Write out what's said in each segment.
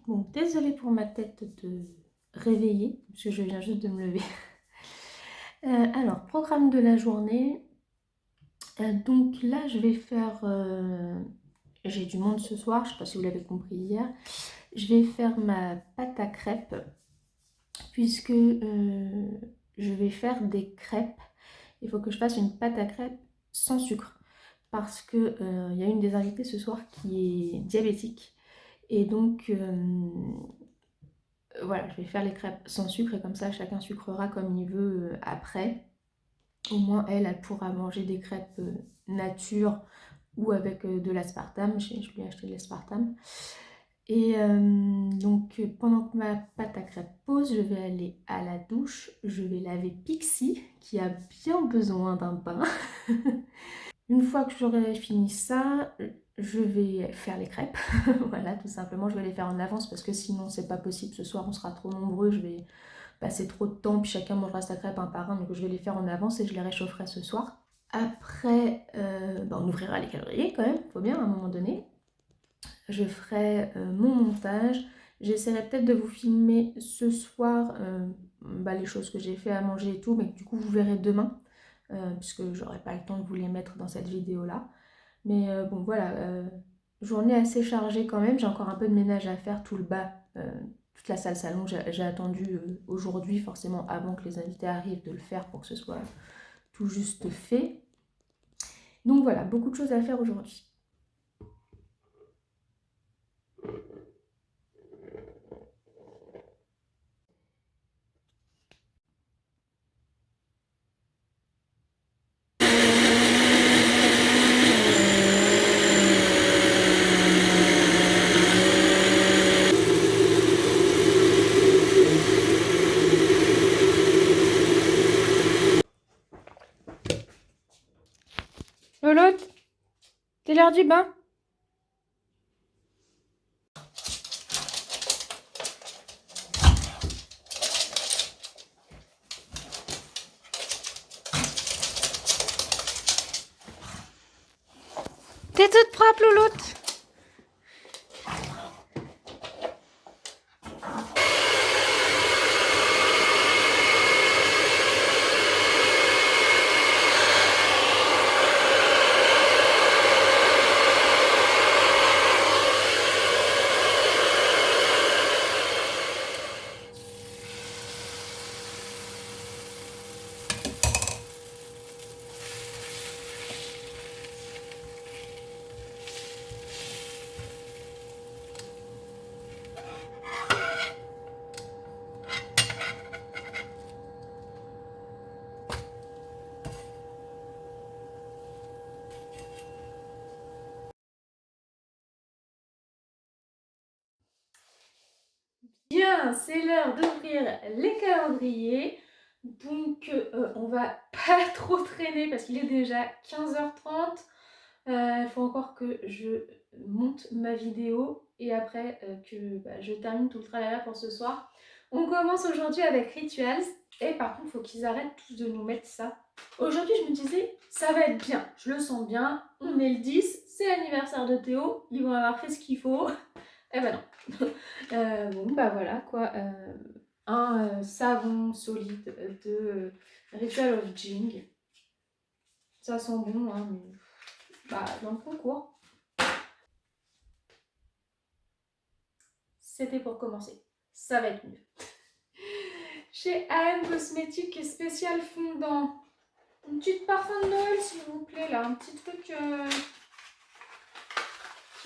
Bon, désolée pour ma tête de réveillée, parce que je viens juste de me lever. Alors, programme de la journée. Donc là, je vais faire... j'ai du monde ce soir, je ne sais pas si vous l'avez compris hier. Je vais faire ma pâte à crêpes, puisque je vais faire des crêpes. Il faut que je fasse une pâte à crêpes sans sucre, parce que il y a une des invitées ce soir qui est diabétique. Et donc, voilà, je vais faire les crêpes sans sucre et comme ça, chacun sucrera comme il veut après. Au moins, elle pourra manger des crêpes nature ou avec de l'aspartame. Je lui ai acheté de l'aspartame. Et donc, pendant que ma pâte à crêpes pose, je vais aller à la douche. Je vais laver Pixie, qui a bien besoin d'un bain. Une fois que j'aurai fini ça, je vais faire les crêpes. Voilà, tout simplement, je vais les faire en avance parce que sinon, c'est pas possible. Ce soir, on sera trop nombreux. Je vais passer trop de temps, puis chacun mangera sa crêpe un par un. Donc, je vais les faire en avance et je les réchaufferai ce soir. Après, on ouvrira les calendriers quand même, faut bien à un moment donné. Je ferai mon montage. J'essaierai peut-être de vous filmer ce soir les choses que j'ai fait à manger et tout, mais du coup vous verrez demain, puisque j'aurai pas le temps de vous les mettre dans cette vidéo-là. Mais bon voilà, journée assez chargée quand même. J'ai encore un peu de ménage à faire, tout le bas, toute la salle salon. J'ai attendu aujourd'hui, forcément avant que les invités arrivent, de le faire pour que ce soit tout juste fait. Donc voilà, beaucoup de choses à faire aujourd'hui. Lolotte, c'est l'heure du bain. T'es toute propre, Lolotte. Bien, c'est l'heure d'ouvrir les calendriers. Donc, on va pas trop traîner parce qu'il est déjà 15h30. Il faut encore que je monte ma vidéo et après que je termine tout le travail pour ce soir. On commence aujourd'hui avec Rituals et par contre, il faut qu'ils arrêtent tous de nous mettre ça. Aujourd'hui, je me disais, ça va être bien, je le sens bien. On est le 10, c'est l'anniversaire de Théo, ils vont avoir fait ce qu'il faut. Eh ben non. Bon, bah voilà quoi. Un savon solide de Ritual of Jing. Ça sent bon, hein, mais dans le concours. C'était pour commencer. Ça va être mieux. Chez AM Cosmétiques spécial fondant. Une petite parfum de Noël, s'il vous plaît, là. Un petit truc qui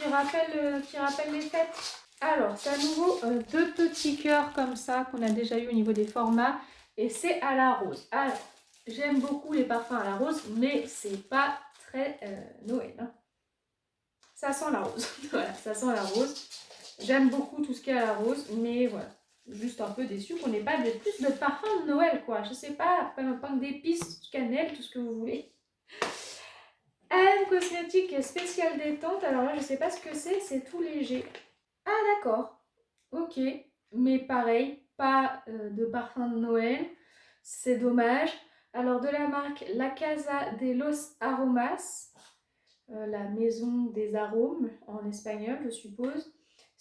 rappelle les fêtes. Alors, c'est à nouveau deux petits cœurs comme ça qu'on a déjà eu au niveau des formats. Et c'est à la rose. Alors, j'aime beaucoup les parfums à la rose, mais c'est pas très Noël. Hein. Ça sent la rose. Voilà, ça sent la rose. J'aime beaucoup tout ce qui est à la rose, mais voilà. Juste un peu déçue qu'on n'ait pas plus de parfums de Noël, quoi. Je sais pas, pain d'épices, cannelle, tout ce que vous voulez. AM Cosmétique spécial détente. Alors là, je sais pas ce que c'est tout léger. Ah d'accord, ok, mais pareil, pas de parfum de Noël, c'est dommage. Alors de la marque La Casa de los Aromas, la maison des arômes en espagnol je suppose,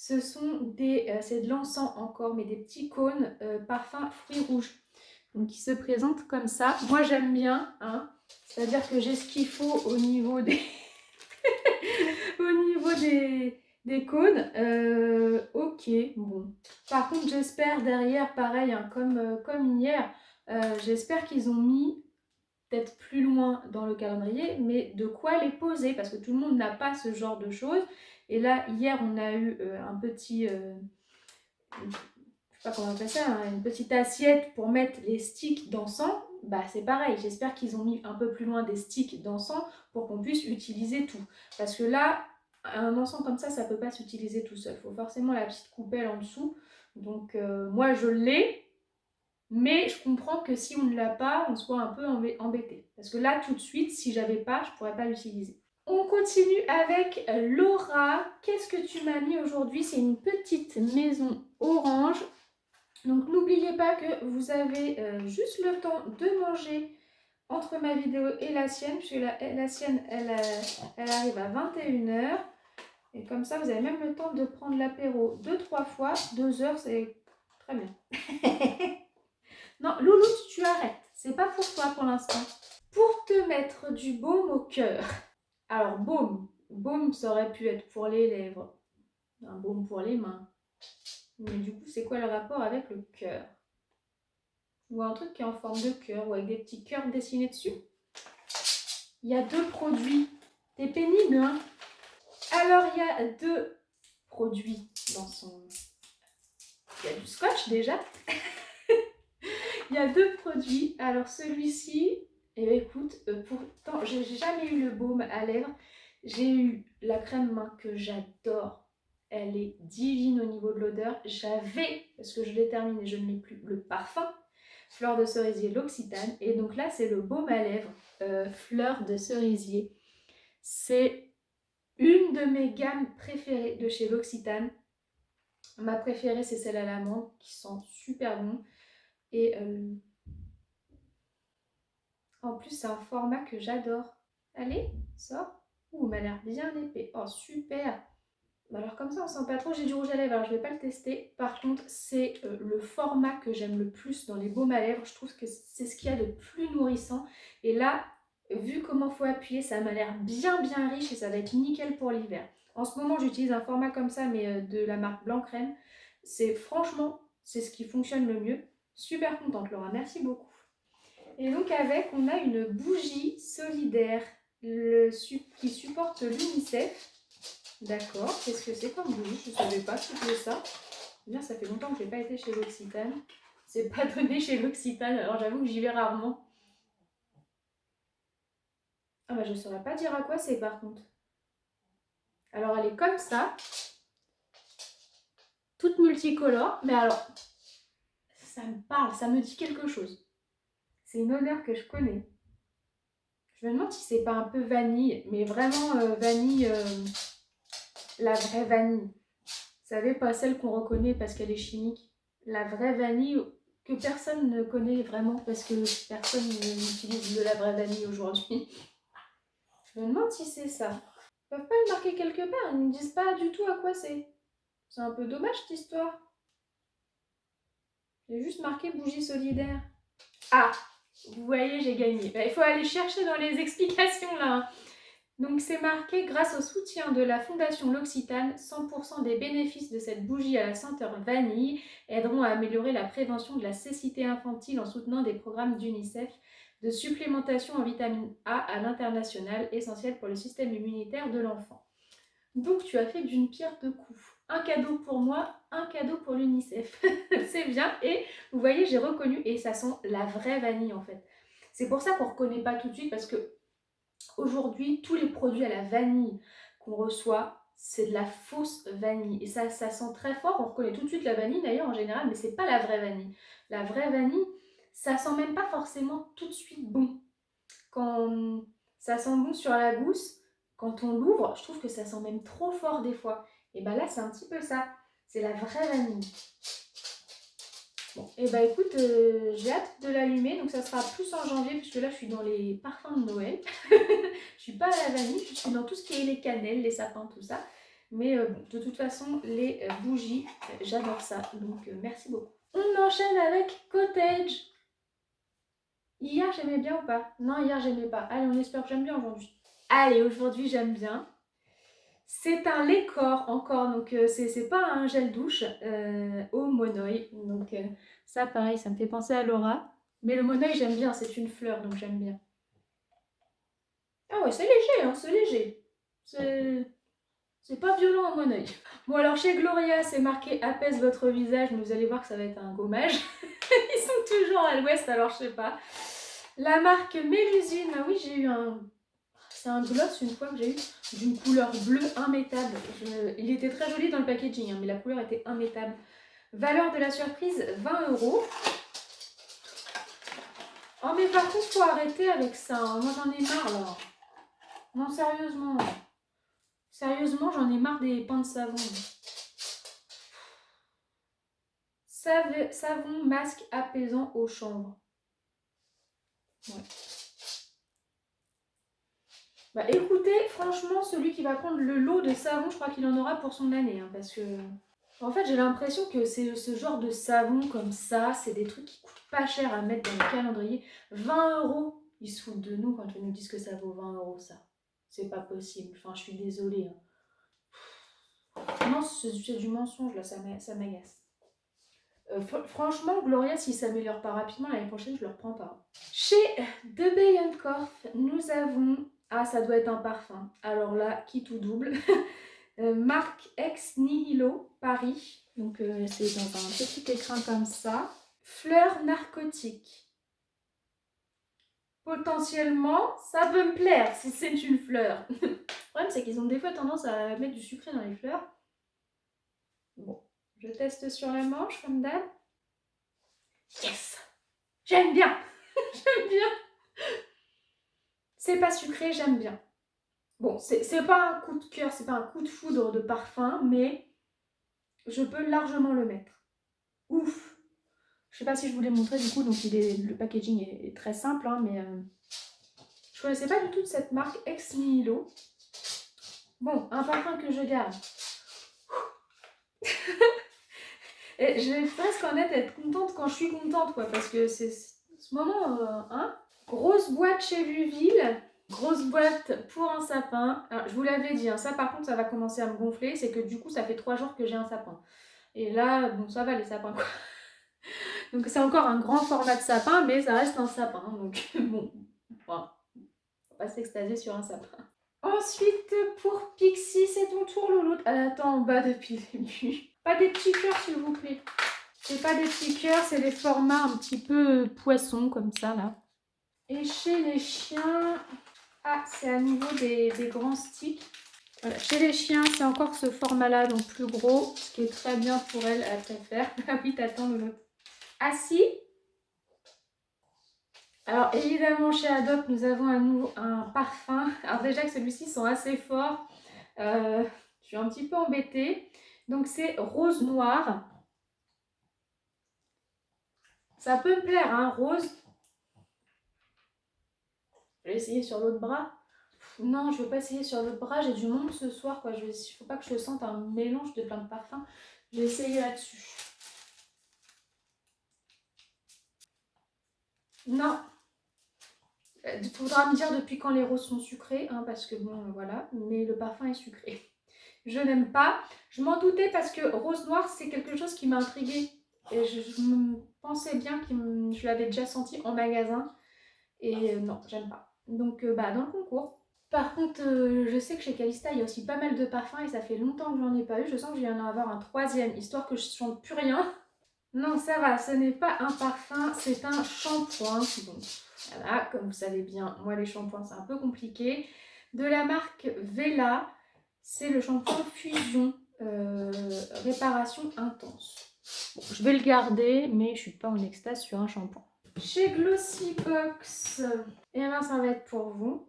C'est de l'encens encore, mais des petits cônes parfum fruits rouges. Donc ils se présentent comme ça. Moi j'aime bien, hein. C'est-à-dire que j'ai ce qu'il faut au niveau des, au niveau des cônes. Ok, bon. Par contre j'espère derrière, pareil, hein, comme hier, j'espère qu'ils ont mis peut-être plus loin dans le calendrier, mais de quoi les poser, parce que tout le monde n'a pas ce genre de choses. Et là, hier, on a eu un petit, je sais pas comment on appelle ça, hein, une petite assiette pour mettre les sticks d'encens. Bah c'est pareil, j'espère qu'ils ont mis un peu plus loin des sticks d'encens pour qu'on puisse utiliser tout. Parce que là, un encens comme ça peut pas s'utiliser tout seul. Il faut forcément la petite coupelle en dessous. Donc moi je l'ai, mais je comprends que si on ne l'a pas, on soit un peu embêté. Parce que là, tout de suite, si j'avais pas, je pourrais pas l'utiliser. On continue avec Laura. Qu'est-ce que tu m'as mis aujourd'hui? C'est une petite maison orange. Donc n'oubliez pas que vous avez juste le temps de manger entre ma vidéo et la sienne, puisque la sienne, elle arrive à 21h. Et comme ça, vous avez même le temps de prendre l'apéro 2-3 fois. 2 heures, c'est très bien. Non, Louloute, tu arrêtes. C'est pas pour toi pour l'instant. Pour te mettre du baume au cœur. Alors, baume. Baume, ça aurait pu être pour les lèvres. Un baume pour les mains. Mais du coup, c'est quoi le rapport avec le cœur? Ou un truc qui est en forme de cœur, ou avec des petits cœurs dessinés dessus. Il y a 2 produits. T'es pénible, hein? Alors, il y a 2 produits dans son... Il y a du scotch déjà. Il y a 2 produits. Alors, celui-ci... Eh bien, écoute, pourtant, j'ai jamais eu le baume à lèvres. J'ai eu la crème main que j'adore. Elle est divine au niveau de l'odeur. J'avais, parce que je l'ai terminé, je ne l'ai plus, le parfum Fleur de cerisier L'Occitane. Et donc là, c'est le baume à lèvres Fleur de cerisier. C'est une de mes gammes préférées de chez L'Occitane. Ma préférée, c'est celle à l'amande, qui sent super bon. Et en plus, c'est un format que j'adore. Allez, sors. Ouh, il m'a l'air bien épais. Oh, super. Alors comme ça, on sent pas trop. J'ai du rouge à lèvres, alors je vais pas le tester. Par contre, c'est le format que j'aime le plus dans les baumes à lèvres. Je trouve que c'est ce qu'il y a de plus nourrissant. Et là, vu comment il faut appuyer, ça m'a l'air bien riche et ça va être nickel pour l'hiver. En ce moment, j'utilise un format comme ça, mais de la marque Blanc Crème. Franchement, c'est ce qui fonctionne le mieux. Super contente, Laura. Merci beaucoup. Et donc avec, on a une bougie solidaire qui supporte l'UNICEF. D'accord, qu'est-ce que c'est comme bougie? Je ne savais pas ce que c'était ça. Bien, ça fait longtemps que je n'ai pas été chez L'Occitane. C'est pas donné chez L'Occitane, alors j'avoue que j'y vais rarement. Ah bah je ne saurais pas dire à quoi c'est par contre. Alors elle est comme ça, toute multicolore, mais alors ça me parle, ça me dit quelque chose. C'est une odeur que je connais. Je me demande si c'est pas un peu vanille, mais vraiment vanille, la vraie vanille. Vous savez, pas celle qu'on reconnaît parce qu'elle est chimique. La vraie vanille que personne ne connaît vraiment parce que personne n'utilise de la vraie vanille aujourd'hui. Je me demande si c'est ça. Ils peuvent pas le marquer quelque part, ils ne disent pas du tout à quoi c'est. C'est un peu dommage cette histoire. J'ai juste marqué bougie solidaire. Ah, vous voyez, j'ai gagné. Il faut aller chercher dans les explications là. Donc c'est marqué, grâce au soutien de la Fondation L'Occitane, 100% des bénéfices de cette bougie à la senteur vanille aideront à améliorer la prévention de la cécité infantile en soutenant des programmes d'UNICEF de supplémentation en vitamine A à l'international, essentiel pour le système immunitaire de l'enfant. Donc tu as fait d'une pierre deux coups. Un cadeau pour moi, un cadeau pour l'UNICEF. C'est bien. Et vous voyez, j'ai reconnu et ça sent la vraie vanille en fait. C'est pour ça qu'on ne reconnaît pas tout de suite parce que aujourd'hui, tous les produits à la vanille qu'on reçoit, c'est de la fausse vanille. Et ça sent très fort. On reconnaît tout de suite la vanille d'ailleurs en général, mais c'est pas la vraie vanille. La vraie vanille, ça sent même pas forcément tout de suite bon. Quand ça sent bon sur la gousse, quand on l'ouvre, je trouve que ça sent même trop fort des fois. Et ben là, c'est un petit peu ça. C'est la vraie vanille. Bon, et bah écoute, j'ai hâte de l'allumer, donc ça sera plus en janvier, puisque là je suis dans les parfums de Noël. Je suis pas à la vanille, je suis dans tout ce qui est les cannelles, les sapins, tout ça. Mais bon, de toute façon, les bougies, j'adore ça. Donc, merci beaucoup. On enchaîne avec Cottage. Hier, j'aimais bien ou pas? Non, hier, j'aimais pas. Allez, on espère que j'aime bien aujourd'hui. Allez, aujourd'hui, j'aime bien. C'est un lait corps encore, donc c'est pas un gel douche au monoï. Donc ça, pareil, ça me fait penser à Laura. Mais le monoï, j'aime bien, c'est une fleur, donc j'aime bien. Ah ouais, c'est léger, hein, c'est léger. C'est pas violent au monoï. Bon, alors chez Gloria, c'est marqué apaise votre visage, mais vous allez voir que ça va être un gommage. Ils sont toujours à l'ouest, alors je sais pas. La marque Mélusine, ah oui, j'ai eu un... C'est un gloss une fois que j'ai eu d'une couleur bleue immétable. Il était très joli dans le packaging, hein, mais la couleur était immétable. Valeur de la surprise, 20 €. Oh mais par contre, faut arrêter avec ça. Hein. Moi j'en ai marre là. Non, sérieusement. Sérieusement, j'en ai marre des pains de savon. Savon masque apaisant au chanvre. Ouais. Bah écoutez, franchement, celui qui va prendre le lot de savon, je crois qu'il en aura pour son année. Hein, parce que... En fait, j'ai l'impression que c'est ce genre de savon comme ça, c'est des trucs qui coûtent pas cher à mettre dans le calendrier. 20 €, ils se foutent de nous quand ils nous disent que ça vaut 20 € ça. C'est pas possible. Enfin, je suis désolée. Hein. Non, c'est du mensonge là, ça m'agace. Franchement, Gloria, s'il s'améliore pas rapidement l'année prochaine, je le reprends pas. Chez De Bijenkorf, nous avons... Ah, ça doit être un parfum. Alors là, qui tout double. Marque Ex Nihilo, Paris. Donc c'est dans un petit écrin comme ça. Fleurs narcotiques. Potentiellement, ça peut me plaire si c'est une fleur. Le problème, c'est qu'ils ont des fois tendance à mettre du sucré dans les fleurs. Bon, je teste sur la manche comme d'hab. Yes! J'aime bien! J'aime bien! C'est pas sucré, j'aime bien. Bon, c'est pas un coup de cœur, c'est pas un coup de foudre de parfum, mais je peux largement le mettre. Ouf! Je sais pas si je vous l'ai montré du coup, donc le packaging est très simple, hein, mais je connaissais pas du tout de cette marque Ex Nihilo. Bon, un parfum que je garde. Et je vais presque en être contente quand je suis contente, quoi, parce que c'est ce moment, hein. Grosse boîte chez Luville, grosse boîte pour un sapin. Alors, je vous l'avais dit, hein, ça par contre, ça va commencer à me gonfler, c'est que du coup, ça fait 3 jours que j'ai un sapin. Et là, bon, ça va les sapins, quoi. Donc c'est encore un grand format de sapin, mais ça reste un sapin. Donc bon, enfin, on va pas s'extasier sur un sapin. Ensuite, pour Pixie, c'est ton tour, Louloute. Elle attend en bas depuis le début. Pas des petits cœurs, s'il vous plaît. C'est pas des petits cœurs, c'est des formats un petit peu poisson, comme ça, là. Et chez les chiens... Ah, c'est à nouveau des grands sticks. Voilà. Chez les chiens, c'est encore ce format-là, donc plus gros, ce qui est très bien pour elle, elle préfère. Ah oui, t'attends, Louloute. Assis. Alors évidemment chez Adopt nous avons un parfum. Alors déjà que celui-ci sont assez forts, je suis un petit peu embêtée. Donc c'est rose noir. Ça peut me plaire, hein, rose. Je vais essayer sur l'autre bras. Non, je ne veux pas essayer sur l'autre bras, j'ai du monde ce soir, quoi. Il ne faut pas que je sente un mélange de plein de parfums. Je vais essayer là-dessus. Non. Il faudra me dire depuis quand les roses sont sucrées, hein, parce que bon, voilà. Mais le parfum est sucré. Je n'aime pas. Je m'en doutais parce que rose noir, c'est quelque chose qui m'a intriguée. Et je me pensais bien que je l'avais déjà senti en magasin. Et non, j'aime pas. Donc, bah, dans le concours. Par contre, je sais que chez Calista, il y a aussi pas mal de parfums et ça fait longtemps que j'en ai pas eu. Je sens que je vais en avoir un troisième, histoire que je ne chante plus rien. Non, ça va, ce n'est pas un parfum, c'est un shampoing. Bon, voilà, comme vous savez bien, moi les shampoings, c'est un peu compliqué. De la marque Vela, c'est le shampoing Fusion Réparation Intense. Bon, je vais le garder, mais je suis pas en extase sur un shampoing. Chez Glossybox, et bien ça va être pour vous.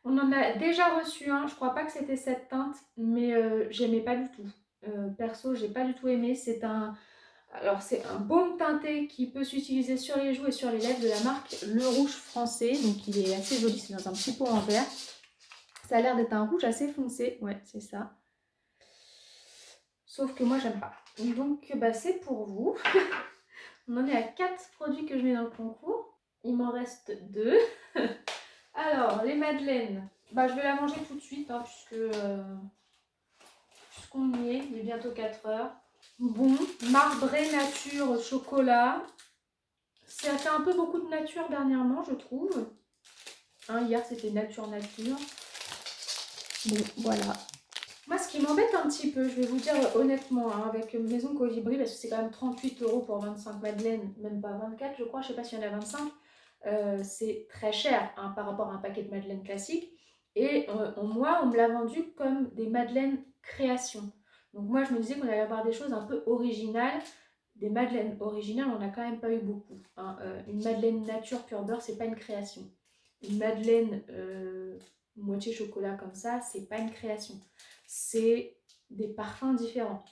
On en a déjà reçu un, je crois pas que c'était cette teinte, mais j'aimais pas du tout. Perso, j'ai pas du tout aimé. Alors c'est un baume teinté qui peut s'utiliser sur les joues et sur les lèvres de la marque Le Rouge Français. Donc il est assez joli, c'est dans un petit pot en verre. Ça a l'air d'être un rouge assez foncé, ouais c'est ça. Sauf que moi, j'aime pas. Donc, bah, c'est pour vous. On en est à 4 produits que je mets dans le concours. Il m'en reste 2. Alors, les madeleines. Bah, je vais la manger tout de suite, hein, puisqu'on y est. Il est bientôt 4 heures. Bon, marbré nature chocolat. Ça fait un peu beaucoup de nature dernièrement, je trouve. Hein, hier, c'était nature. Bon, voilà. Moi, ce qui m'embête un petit peu, je vais vous dire honnêtement, hein, avec Maison Colibri, parce que c'est quand même 38 € pour 25 madeleines, même pas 24, je crois, je sais pas s'il y en a 25. C'est très cher, hein, par rapport à un paquet de madeleines classique. Et moi, on me l'a vendu comme des madeleines création. Donc moi, je me disais qu'on allait avoir des choses un peu originales. Des madeleines originales, on n'a quand même pas eu beaucoup, hein. Une madeleine nature pure beurre, c'est pas une création. Une madeleine moitié chocolat comme ça, c'est pas une création. C'est des parfums différents.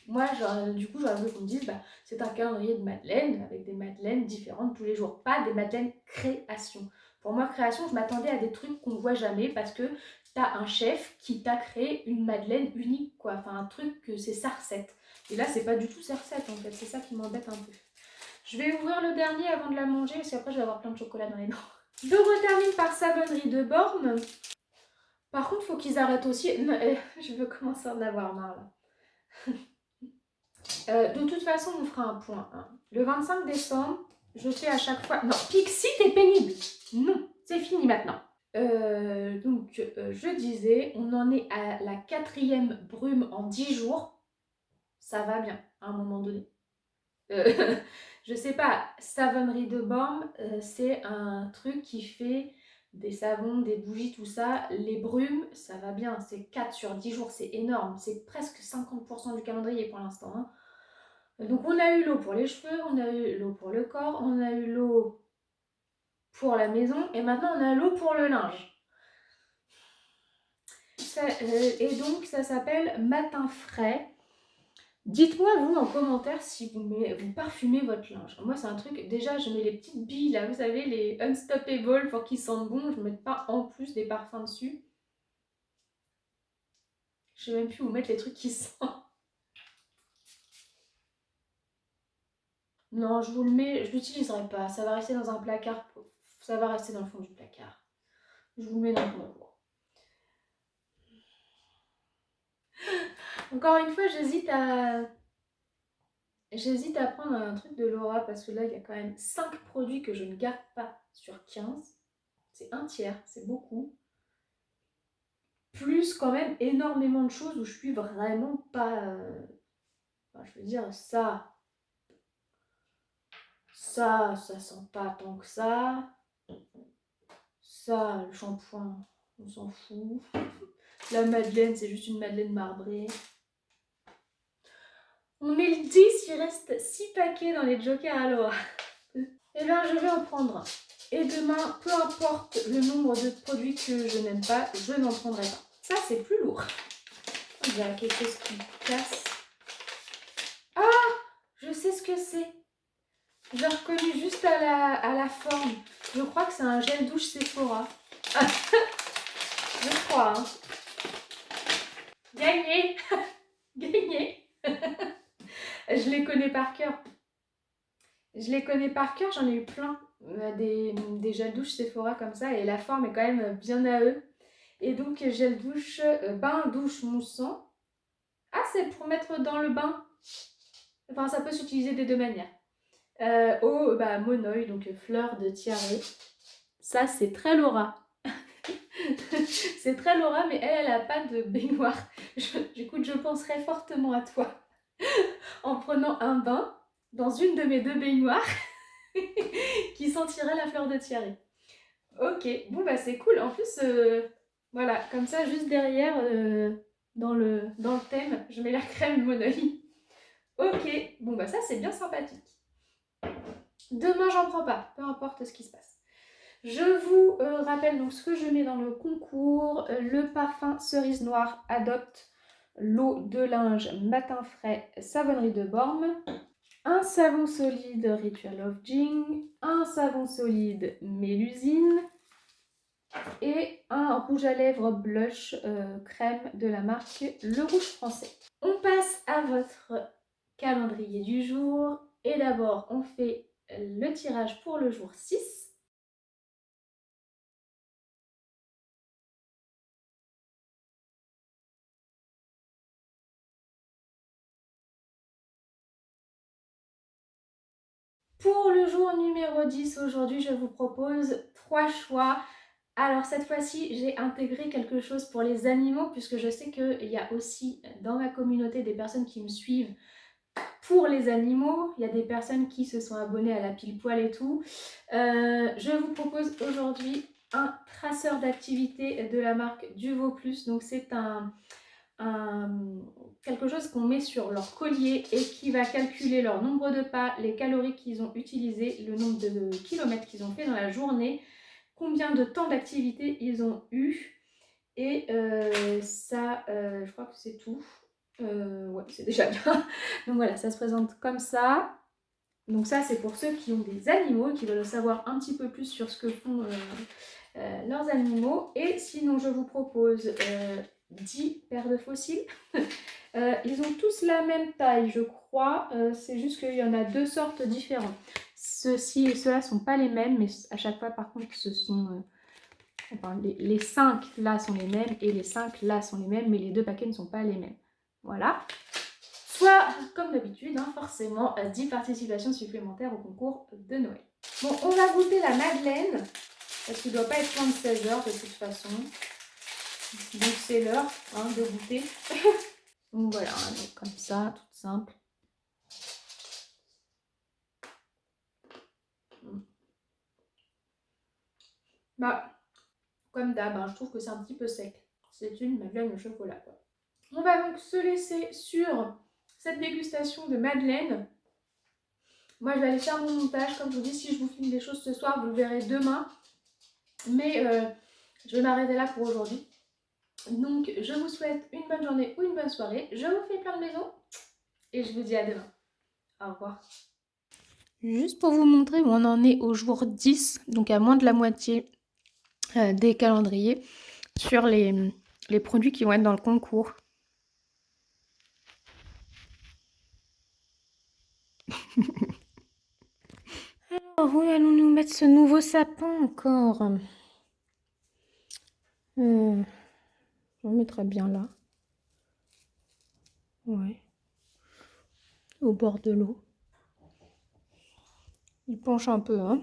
Moi, du coup, j'aurais voulu qu'on me dise, bah, c'est un calendrier de madeleine avec des madeleines différentes tous les jours, pas des madeleines création. Pour moi, création, je m'attendais à des trucs qu'on voit jamais parce que t'as un chef qui t'a créé une madeleine unique, quoi. Enfin, un truc que c'est sa recette. Et là, c'est pas du tout sa recette, en fait. C'est ça qui m'embête un peu. Je vais ouvrir le dernier avant de la manger parce qu'après, je vais avoir plein de chocolat dans les dents. Je termine par Savonnerie de Bormes. Par contre, il faut qu'ils arrêtent aussi. Non, je veux commencer à en avoir marre là. De toute façon, on fera un point. Hein. Le 25 décembre, je fais à chaque fois. Non, Pixie, t'es pénible. Non, c'est fini maintenant. Je disais, on en est à la 4e brume en 10 jours. Ça va bien, à un moment donné. Je sais pas, Savonnerie de Bormes, c'est un truc qui fait des savons, des bougies, tout ça. Les brumes, ça va bien. C'est 4 sur 10 jours, c'est énorme. C'est presque 50% du calendrier pour l'instant. Hein. Donc on a eu l'eau pour les cheveux, on a eu l'eau pour le corps, on a eu l'eau pour la maison et maintenant on a l'eau pour le linge. Et donc ça s'appelle Matin Frais. Dites-moi vous en commentaire si vous parfumez votre linge. Moi c'est un truc, déjà je mets les petites billes là, vous savez, les Unstoppable pour qu'ils sentent bon, je ne mets pas en plus des parfums dessus. Je sais même plus où mettre les trucs qui sentent. Non, je vous le mets, je l'utiliserai pas, ça va rester dans un placard, ça va rester dans le fond du placard. Je vous le mets dans le concours. Encore une fois, j'hésite à prendre un truc de Laura parce que là, il y a quand même 5 produits que je ne garde pas sur 15. C'est un tiers, c'est beaucoup. Plus quand même énormément de choses où je suis vraiment pas... Enfin, je veux dire, ça sent pas tant que ça. Ça, le shampoing, on s'en fout. La madeleine, c'est juste une madeleine marbrée. On est le 10, il reste 6 paquets dans les jokers à Laura. Et bien, je vais en prendre un. Et demain, peu importe le nombre de produits que je n'aime pas, je n'en prendrai pas. Ça, c'est plus lourd. Il y a quelque chose qui casse. Ah, je sais ce que c'est. J'ai reconnu juste à la forme. Je crois que c'est un gel douche Sephora. Je crois. Hein. Gagné. Gagné. Je les connais par cœur. J'en ai eu plein. Des gels douche Sephora comme ça. Et la forme est quand même bien à eux. Et donc, gel douche, bain douche moussant. Ah, c'est pour mettre dans le bain. Enfin, ça peut s'utiliser des deux manières. Eau, Monoï, donc fleur de tiare. Ça, c'est très Laura. C'est très Laura, mais elle a pas de baignoire. Écoute, je penserais fortement à toi en prenant un bain dans une de mes 2 baignoires qui sentirait la fleur de tiare. Ok, bon bah c'est cool. En plus, voilà, comme ça, juste derrière, dans le thème, je mets la crème Monoï. Ok, bon bah ça c'est bien sympathique. Demain, j'en prends pas, peu importe ce qui se passe. Je vous rappelle donc ce que je mets dans le concours. Le parfum cerise noire Adopte, l'eau de linge Matin Frais, Savonnerie de Bormes, un savon solide Ritual of Jing, un savon solide Mélusine, et un rouge à lèvres blush crème de la marque Le Rouge Français. On passe à votre calendrier du jour et d'abord on fait le tirage pour le jour 6. Pour le jour numéro 10, aujourd'hui, je vous propose 3 choix. Alors cette fois-ci, j'ai intégré quelque chose pour les animaux puisque je sais qu'il y a aussi dans ma communauté des personnes qui me suivent pour les animaux. Il y a des personnes qui se sont abonnées à la pile poil et tout. Je vous propose aujourd'hui un traceur d'activité de la marque Duvo Plus. Donc c'est quelque chose qu'on met sur leur collier et qui va calculer leur nombre de pas, les calories qu'ils ont utilisées, le nombre de kilomètres qu'ils ont fait dans la journée, combien de temps d'activité ils ont eu. Et ça, je crois que c'est tout. Ouais, c'est déjà bien. Donc voilà, ça se présente comme ça. Donc ça, c'est pour ceux qui ont des animaux et qui veulent savoir un petit peu plus sur ce que font leurs animaux. Et sinon, je vous propose 10 paires de fossiles. Ils ont tous la même taille, je crois. C'est juste qu'il y en a 2 sortes différentes. Ceux-ci et ceux-là ne sont pas les mêmes, mais à chaque fois, par contre, ce sont... enfin, les 5 là sont les mêmes et les 5 là sont les mêmes, mais les 2 paquets ne sont pas les mêmes. Voilà. Soit, comme d'habitude, hein, forcément, 10 participations supplémentaires au concours de Noël. Bon, on va goûter la madeleine, parce qu'il ne doit pas être loin de 16 h de toute façon. Donc c'est l'heure hein, de goûter. Donc voilà, donc comme ça, toute simple. Bah, comme d'hab, hein, je trouve que c'est un petit peu sec. C'est une madeleine au chocolat, quoi. On va donc se laisser sur cette dégustation de madeleine. Moi, je vais aller faire mon montage. Comme je vous dis, si je vous filme des choses ce soir, vous le verrez demain. Mais je vais m'arrêter là pour aujourd'hui. Donc, je vous souhaite une bonne journée ou une bonne soirée. Je vous fais plein de bisous et je vous dis à demain. Au revoir. Juste pour vous montrer où on en est au jour 10, donc à moins de la moitié des calendriers, sur les produits qui vont être dans le concours. Alors, où allons-nous mettre ce nouveau sapin encore? On le mettra bien là. Ouais. Au bord de l'eau. Il penche un peu, hein.